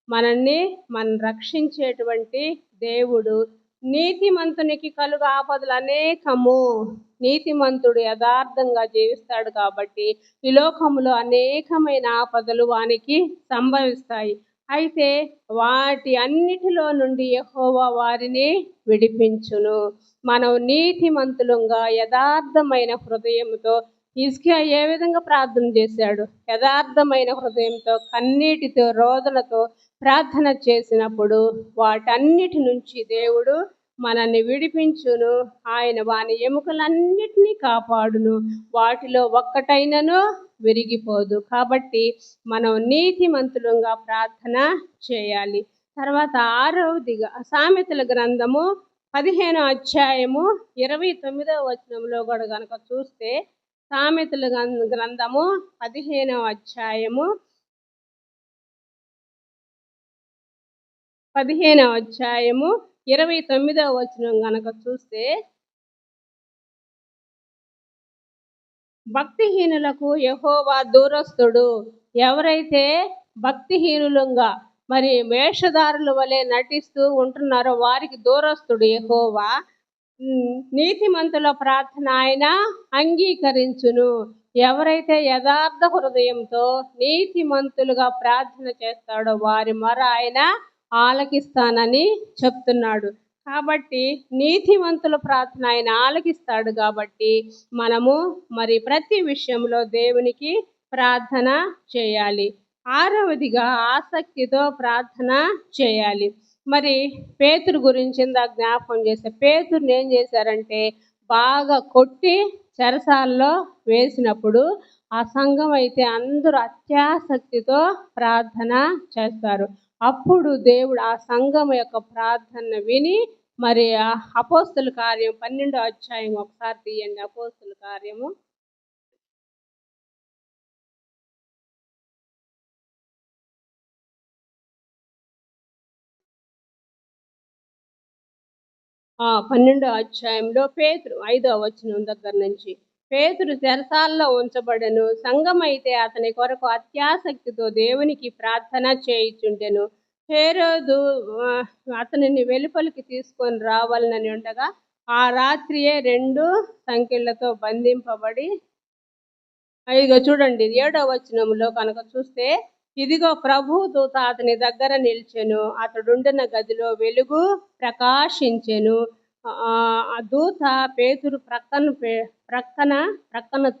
మనల్ని రక్షించేటువంటి దేవుడు. నీతిమంతునికి కలుగు ఆపదలు అనేకము. నీతిమంతుడు యథార్థంగా జీవిస్తాడు కాబట్టి ఈ లోకంలో అనేకమైన ఆపదలు వానికి సంభవిస్తాయి. అయితే వాటి అన్నిటిలో నుండి యెహోవా వారిని విడిపించును. మనం నీతిమంతులంగా యథార్థమైన హృదయంతో, హిజ్కియా ఏ విధంగా ప్రార్థన చేశాడు? యథార్థమైన హృదయంతో, కన్నీటితో, రోదనతో ప్రార్థన చేసినప్పుడు వాటన్నిటి నుంచి దేవుడు మనల్ని విడిపించును. ఆయన వాని ఎముకలన్నిటినీ కాపాడును, వాటిలో ఒక్కటైనను విరిగిపోదు. కాబట్టి మనం నీతిమంతులంగా ప్రార్థన చేయాలి. తర్వాత 6వదిగా సామెతల గ్రంథము 15వ అధ్యాయము 29వ వచనంలో కూడా గనక చూస్తే, సామెతల గ్రంథము 15వ అధ్యాయము 29వ వచనం గనక చూస్తే, భక్తిహీనులకు యెహోవా దూరస్తుడు. ఎవరైతే భక్తిహీనులంగా మరి వేషధారుల వలె నటిస్తూ ఉంటున్నారో వారికి దూరస్తుడు యెహోవా. నీతిమంతుల ప్రార్థన ఆయన అంగీకరించును. ఎవరైతే యథార్థ హృదయంతో నీతిమంతులుగా ప్రార్థన చేస్తాడో వారి మొర ఆయన ఆలకిస్తానని చెప్తున్నాడు. కాబట్టి నీతిమంతుల ప్రార్థన ఆయన ఆలకిస్తాడు. కాబట్టి మనము మరి ప్రతి విషయంలో దేవునికి ప్రార్థన చేయాలి. 6వదిగా ఆసక్తితో ప్రార్థన చేయాలి. మరి పేతురు గురించి ఇందాక జ్ఞాపకం చేస్తే, పేతురుని ఏం చేశారంటే బాగా కొట్టి చెరసాల్లో వేసినప్పుడు ఆ సంఘం అయితే అందరూ అత్యాసక్తితో ప్రార్థన చేస్తారు. అప్పుడు దేవుడు ఆ సంఘం యొక్క ప్రార్థన విని మరి అపోస్తుల కార్యం 12వ అధ్యాయం ఒకసారి తీయండి. అపోస్తుల కార్యము 12వ అధ్యాయంలో పేతురు 5వ వచనం దగ్గర నుంచి, పేతురు చెరసాల్లో ఉంచబడెను. సంఘం అయితే అతని కొరకు అత్యాసక్తితో దేవునికి ప్రార్థన చేయుచుండెను. హేరోదు అతనిని వెలుపలికి తీసుకొని రావాలని ఉండగా ఆ రాత్రియే 2 సంకెళ్లతో బంధింపబడి, ఇదిగో చూడండి 7వ వచనంలో కనుక చూస్తే, ఇదిగో ప్రభు దూత అతని దగ్గర నిల్చెను. అతడుండిన గదిలో వెలుగు ప్రకాశించెను. ఆ దూత పేతురు ప్రక్కన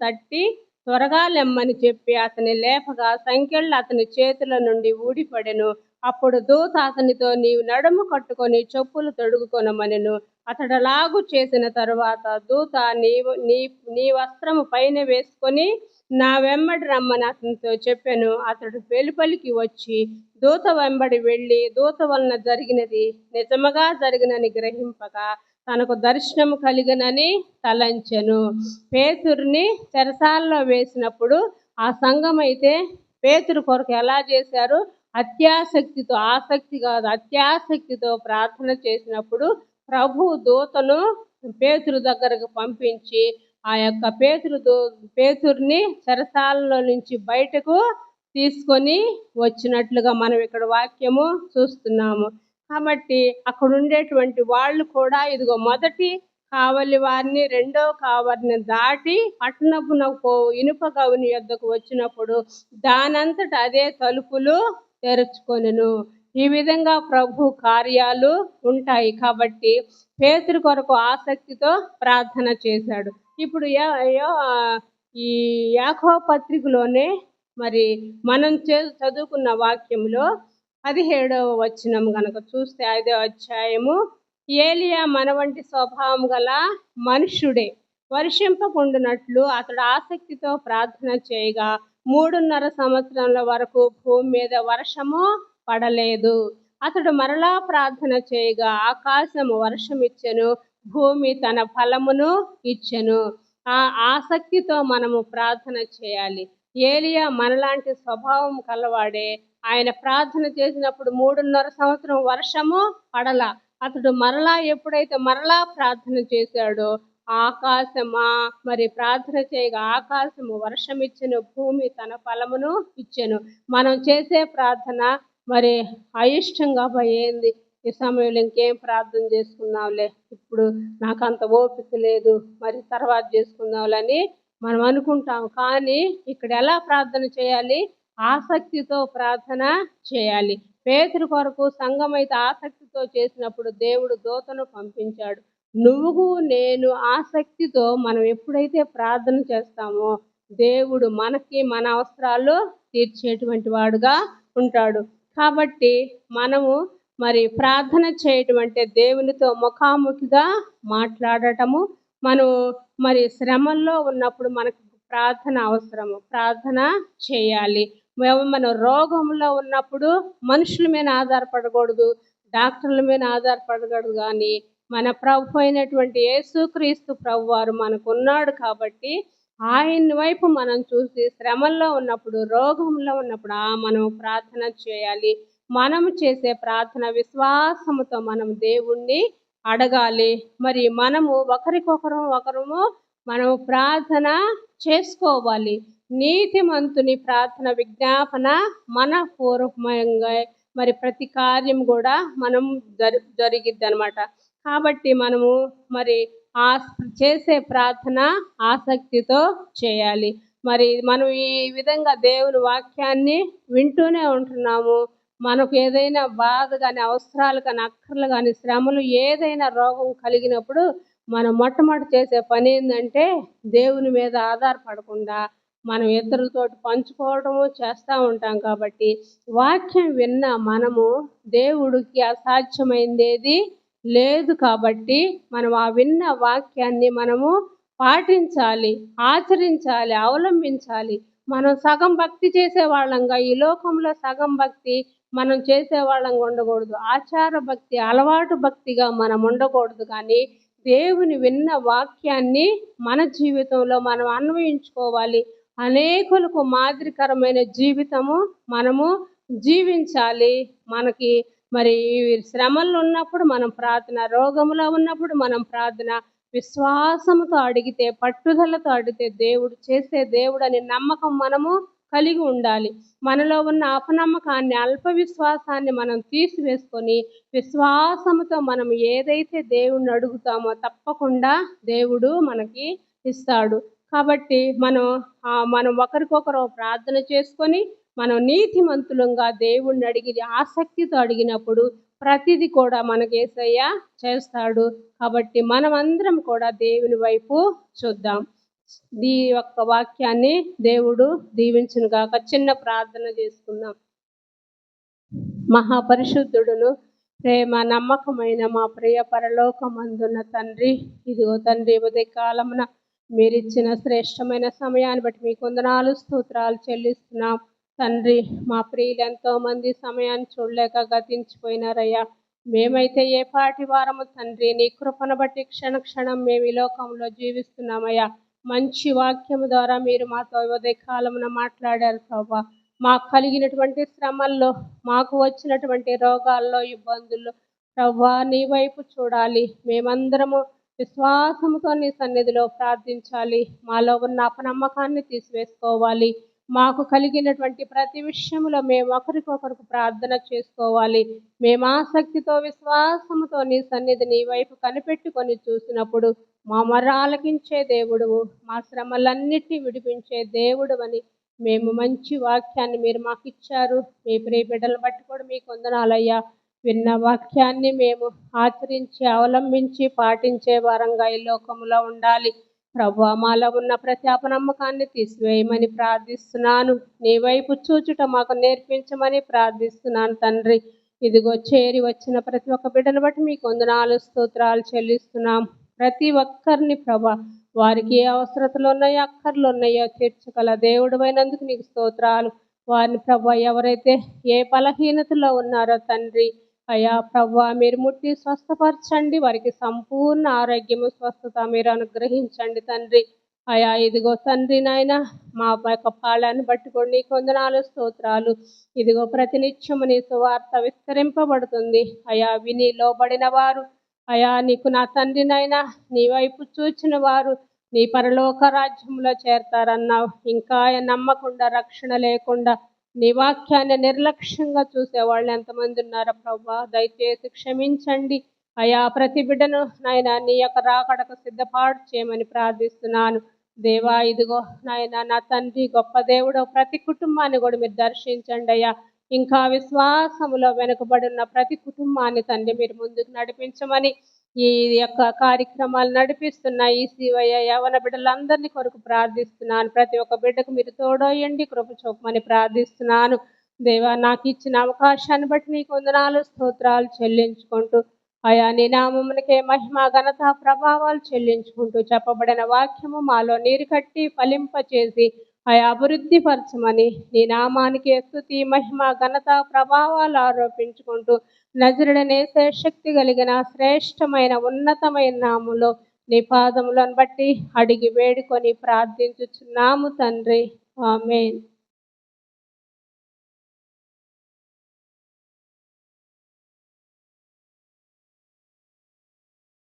తట్టి త్వరగా లెమ్మని చెప్పి అతని లేపగా సంకెళ్ళు అతని చేతుల నుండి ఊడిపడెను. అప్పుడు దూత అతనితో, నీవు నడుము కట్టుకొని చెప్పులు తొడుగుకొనమనెను. అతడలాగు చేసిన తరువాత దూత, నీ వస్త్రము పైన వేసుకొని నా వెంబడి రమ్మని అతనితో చెప్పాను. అతడు వెలుపలికి వచ్చి దూత వెంబడి వెళ్ళి దూత వలన జరిగినది నిజముగా జరిగినని గ్రహింపగా తనకు దర్శనము కలిగనని తలంచెను. పేతురుని చెరసాల్లో వేసినప్పుడు ఆ సంఘం అయితే పేతురు కొరకు ఎలా చేశారు? అత్యాసక్తితో, ఆసక్తి కాదు అత్యాసక్తితో ప్రార్థన చేసినప్పుడు ప్రభు దూతను పేతురు దగ్గరకు పంపించి ఆ యొక్క పేతురుని చెరసాలలో నుంచి బయటకు తీసుకొని వచ్చినట్లుగా మనం ఇక్కడ వాక్యము చూస్తున్నాము. కాబట్టి అక్కడ ఉండేటువంటి వాళ్ళు కూడా ఇదిగో మొదటి కావలి వారిని, 2వ కావలిని దాటి పట్టణపు ఇనుప గవిని యొద్దకు వచ్చినప్పుడు దానంతట అదే తలుపులు తెరుచుకొనెను. ఈ విధంగా ప్రభు కార్యాలు ఉంటాయి. కాబట్టి పేతురు కొరకు ఆసక్తితో ప్రార్థన చేశాడు. ఇప్పుడు ఈ యాకోబు పత్రికలోనే మరి మనం చదువుకున్న వాక్యంలో 17వ వచనం గనక చూస్తే, 5వ అధ్యాయము, ఏలియా మన వంటి స్వభావం గల మనుష్యుడే. వర్షింపకుండునట్లు అతడు ఆసక్తితో ప్రార్థన చేయగా 3.5 సంవత్సరాల వరకు భూమి మీద వర్షము పడలేదు. అతడు మరలా ప్రార్థన చేయగా ఆకాశము వర్షం ఇచ్చెను, భూమి తన ఫలమును ఇచ్చెను. ఆ ఆసక్తితో మనము ప్రార్థన చేయాలి. ఏలియా మనలాంటి స్వభావం కలవాడే. ఆయన ప్రార్థన చేసినప్పుడు 3.5 సంవత్సరం వర్షము పడల. అతడు ఎప్పుడైతే మరలా ప్రార్థన చేశాడో మరి ప్రార్థన చేయగా ఆకాశము వర్షం ఇచ్చెను, భూమి తన ఫలమును ఇచ్చెను. మనం చేసే ప్రార్థన మరి అయిష్టంగా పోయింది. ఈ సమయంలో ఇంకేం ప్రార్థన చేసుకున్నాంలే, ఇప్పుడు నాకు అంత ఓపిక లేదు, మరి తర్వాత చేసుకుందాంలని మనం అనుకుంటాం. కానీ ఇక్కడ ఎలా ప్రార్థన చేయాలి? ఆసక్తితో ప్రార్థన చేయాలి. పేతురు కొరకు సంఘం అయితే ఆసక్తితో చేసినప్పుడు దేవుడు దూతను పంపించాడు. నువ్వు నేను ఆసక్తితో మనం ఎప్పుడైతే ప్రార్థన చేస్తామో దేవుడు మనకి మన అవసరాలు తీర్చేటువంటి వాడుగా ఉంటాడు. కాబట్టి మనము మరి ప్రార్థన చేయటం అంటే దేవునితో ముఖాముఖిగా మాట్లాడటము. మనం మరి శ్రమల్లో ఉన్నప్పుడు మనకు ప్రార్థన అవసరము, ప్రార్థన చేయాలి. మనం రోగంలో ఉన్నప్పుడు మనుషుల మీద ఆధారపడకూడదు, డాక్టర్ల మీద ఆధారపడకూడదు. కానీ మన ప్రభు అయినటువంటి యేసుక్రీస్తు ప్రభు వారు మనకున్నాడు కాబట్టి ఆయన వైపు మనం చూసి శ్రమల్లో ఉన్నప్పుడు, రోగంలో ఉన్నప్పుడు మనం ప్రార్థన చేయాలి. మనం చేసే ప్రార్థన విశ్వాసముతో మనం దేవుణ్ణి అడగాలి. మరి మనము ఒకరము మనము ప్రార్థన చేసుకోవాలి. నీతిమంతుని ప్రార్థన విజ్ఞాపన మనపూర్వకంగా మరి ప్రతి కార్యం కూడా మనం జరిగిద్ది అనమాట. కాబట్టి మనము మరి చేసే ప్రార్థన ఆసక్తితో చేయాలి. మరి మనం ఈ విధంగా దేవుని వాక్యాన్ని వింటూనే ఉంటున్నాము. మనకు ఏదైనా బాధ కానీ, అవసరాలు కానీ, అక్కర్లు కానీ, శ్రమలు, ఏదైనా రోగం కలిగినప్పుడు మనం మొట్టమొదటి చేసే పని ఏంటంటే దేవుని మీద ఆధారపడకుండా మనం ఇతరులతోటి పంచుకోవడము చేస్తూ ఉంటాం. కాబట్టి వాక్యం విన్న మనము దేవుడికి అసాధ్యమైందేది లేదు. కాబట్టి మనం ఆ విన్న వాక్యాన్ని మనము పాటించాలి, ఆచరించాలి, అవలంబించాలి. మనం సగం భక్తి చేసేవాళ్ళంగా ఈ లోకంలో సగం భక్తి మనం చేసేవాళ్ళంగా ఉండకూడదు. ఆచార భక్తి, అలవాటు భక్తిగా మనం ఉండకూడదు. కానీ దేవుని విన్న వాక్యాన్ని మన జీవితంలో మనం అన్వయించుకోవాలి. అనేకులకు మాదిరికరమైన జీవితము మనము జీవించాలి. మనకి మరి శ్రమల్లో ఉన్నప్పుడు మనం ప్రార్థన, రోగంలో ఉన్నప్పుడు మనం ప్రార్థన, విశ్వాసంతో అడిగితే, పట్టుదలతో అడిగితే దేవుడు చేసే దేవుడు అనే నమ్మకం మనము కలిగి ఉండాలి. మనలో ఉన్న అపనమ్మకాన్ని, అల్ప విశ్వాసాన్ని మనం తీసివేసుకొని విశ్వాసంతో మనం ఏదైతే దేవుణ్ణి అడుగుతామో తప్పకుండా దేవుడు మనకి ఇస్తాడు. కాబట్టి మనం ఒకరికొకరు ప్రార్థన చేసుకొని మనం నీతిమంతులంగా దేవుణ్ణి అడిగి ఆసక్తితో అడిగినప్పుడు ప్రతిదీ కూడా మనకి యేసయ్య చేస్తాడు. కాబట్టి మనమందరం కూడా దేవుని వైపు చూద్దాం. ఈ యొక్క వాక్యాన్ని దేవుడు దీవించును గాక. చిన్న ప్రార్థన చేసుకుందాం. మహాపరిశుద్ధుడును ప్రేమ నమ్మకమైన మా ప్రియ పరలోకమందున్న తండ్రి, ఇదిగో తండ్రి ఉదయకాలమున మీరిచ్చిన శ్రేష్టమైన సమయాన్ని బట్టి మీకు వందనాలు, స్తోత్రాలు చెల్లిస్తున్నాం తండ్రి. మా ప్రియులు ఎంతో మంది సమయాన్ని చూడలేక గతించిపోయినారయ్యా. మేమైతే ఏ పాటి వారము తండ్రి, నీ కృపను బట్టి క్షణ క్షణం మేము ఈ లోకంలో జీవిస్తున్నామయ్యా. మంచి వాక్యము ద్వారా మీరు మాతో ఉదయకాలమున మాట్లాడారు ప్రభా. మాకు కలిగినటువంటి శ్రమల్లో, మాకు వచ్చినటువంటి రోగాల్లో, ఇబ్బందుల్లో ప్రభా నీ వైపు చూడాలి. మేమందరము విశ్వాసంతో నీ సన్నిధిలో ప్రార్థించాలి. మాలో ఉన్న అపనమ్మకాన్ని తీసివేసుకోవాలి. మాకు కలిగినటువంటి ప్రతి విషయంలో మేము ఒకరికొకరికి ప్రార్థన చేసుకోవాలి. మేము ఆసక్తితో, విశ్వాసంతో నీ సన్నిధి నీ వైపు కనిపెట్టుకొని చూసినప్పుడు మా మొర ఆలకించే దేవుడువు, మా శ్రమలన్నిటినీ విడిపించే దేవుడు అని మేము మంచి వాక్యాన్ని మీరు మాకు ఇచ్చారు. మీ ప్రియ బిడ్డలు బట్టి కూడా మీకు వందనాలయ్యా. విన్న వాక్యాన్ని మేము ఆచరించి, అవలంబించి, పాటించే వారంగా ఈ లోకంలో ఉండాలి. ప్రభువా, మాలో ఉన్న ప్రతి అపనమ్మకాన్ని తీసివేయమని ప్రార్థిస్తున్నాను. నీ వైపు చూచుట మాకు నేర్పించమని ప్రార్థిస్తున్నాను తండ్రి. ఇదిగో చేరి వచ్చిన ప్రతి ఒక్క బిడ్డను బట్టి మీకు వందనాలు, స్తోత్రాలు చెల్లిస్తున్నాం. ప్రతి ఒక్కరిని ప్రభా, వారికి ఏ అవసరతలు ఉన్నాయో, అక్కర్లు ఉన్నాయో తీర్చగల దేవుడు అయినందుకు నీకు స్తోత్రాలు. వారిని ప్రభా, ఎవరైతే ఏ బలహీనతలో ఉన్నారో తండ్రి అయ్యా ప్రభా, మీరు ముట్టి స్వస్థపరచండి. వారికి సంపూర్ణ ఆరోగ్యము, స్వస్థత మీరు అనుగ్రహించండి తండ్రి. అయా ఇదిగో తండ్రి నాయన, మా యొక్క పాళాన్ని బట్టుకొని నీకు వందనాలు, స్తోత్రాలు. ఇదిగో ప్రతినిత్యము నీ సువార్త విస్తరింపబడుతుంది. అయా విని లోబడిన వారు, అయా నీకు నా తండ్రి నాయన నీ వైపు చూచిన వారు నీ పరలోక రాజ్యంలో చేరతారన్నావు. ఇంకా నమ్మకుండా, రక్షణ లేకుండా నీ వాక్యాన్ని నిర్లక్ష్యంగా చూసేవాళ్ళు ఎంతమంది ఉన్నారో ప్రభా, దయచేసి క్షమించండి. అయా ప్రతి బిడ్డను నాయన నీ యొక్క రాకడకు సిద్ధపాటు చేయమని ప్రార్థిస్తున్నాను దేవా. ఇదిగో నాయన నా తండ్రి, గొప్ప దేవుడు, ప్రతి కుటుంబాన్ని కూడా మీరు దర్శించండి అయ్యా. ఇంకా విశ్వాసములో వెనుకబడి ఉన్న ప్రతి కుటుంబాన్ని తండ్రి మీరు ముందుకు నడిపించమని, ఈ యొక్క కార్యక్రమాలు నడిపిస్తున్న ఈ శివయ్య యవన బిడ్డలందరినీ కొరకు ప్రార్థిస్తున్నాను. ప్రతి ఒక్క బిడ్డకు మీరు తోడోయండి, కృప చూపమని ప్రార్థిస్తున్నాను దేవా. నాకు ఇచ్చిన అవకాశాన్ని బట్టి నీకు వందనాలు, స్తోత్రాలు చెల్లించుకుంటూ అయా నీ నామమునకే మహిమ, ఘనత, ప్రభావాలు చెల్లించుకుంటూ చెప్పబడిన వాక్యము మాలో నీరు కట్టి ఫలింపచేసి అభివృద్ధి పరచమని నీ నామానికి స్తుతి మహిమ ఘనత ప్రభావాలు ఆరోపించుకుంటూ నజరుడనేసే శక్తి కలిగిన శ్రేష్టమైన ఉన్నతమైన నామంలో నీ పాదములను బట్టి అడిగి వేడుకొని ప్రార్థించుచున్నాము తండ్రి. ఆమేన్.